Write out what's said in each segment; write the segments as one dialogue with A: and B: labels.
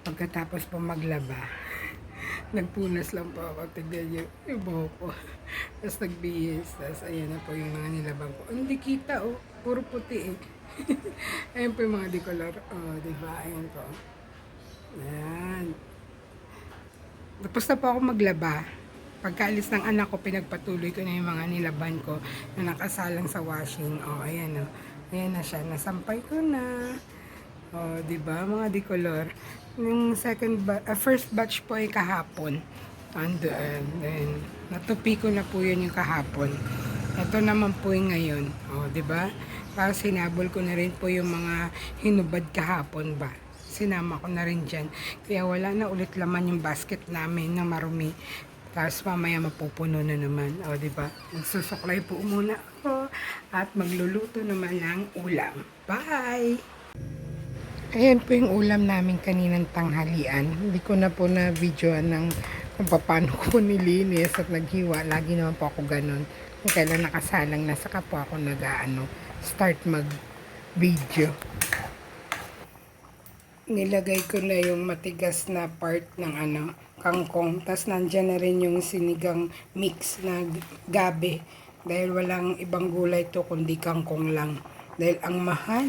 A: Pagkatapos po maglaba, nagpunas lang po ako. Tignan niyo yung buhok ko. Tapos nagbihis. Tapos ayan na po yung mga nilabang ko. Hindi kita oh. Puro puti eh. Ayan po yung mga decolor. Oh, diba? Ayan po. Ayan. Tapos na po ako maglaba. Pagkaalis ng anak ko, pinagpatuloy ko na yung mga nilaban ko na nakasalang sa washing. Oh, ayan oh. Ayan na siya. Nasampay ko na. Oh, 'di ba mga decolor? Yung first batch po ay kahapon. Andoon. Then natupi ko na po 'yun yung kahapon. Ito naman po yung ngayon. Oh, 'di ba? Tapos sinabol ko na rin po yung mga hinubad kahapon ba. Sinama ko na rin dyan. Kaya wala na ulit laman yung basket namin na marumi. Tapos mamaya mapupuno na naman. O, di ba? Magsusuklay po muna ako at magluluto naman ng ulam. Bye! Ayan po yung ulam namin kaninang tanghalian. Hindi ko na po na videoan ng kung paano ko nilinis at naghiwa. Lagi naman po ako ganun. Kung kailan nakasalang na, saka po ako start mag-video. Nilagay ko na yung matigas na part ng kangkong. Tapos nandyan na rin yung sinigang mix na gabi. Dahil walang ibang gulay to kundi kangkong lang. Dahil ang mahal.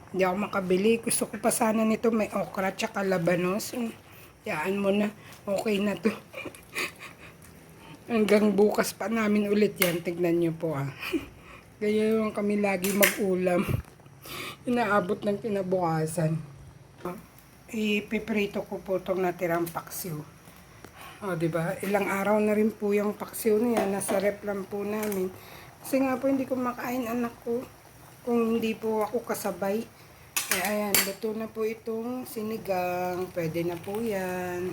A: Hindi ako makabili. Gusto ko pa sana nito may okra tsaka labanos. Yaan mo na. Okay na to. Hanggang bukas pa namin ulit yan. Tignan nyo po ah. Kaya yung kami lagi mag-ulam. Inaabot ng kinabukasan. Ipiprito ko po itong natirang paksiw. O, diba? Ilang araw na rin po yung paksiw niya. Nasa rep lang po namin. Kasi nga po hindi ko makain anak ko. Kung hindi po ako kasabay. Ayan, luto na po itong sinigang. Pwede na po yan.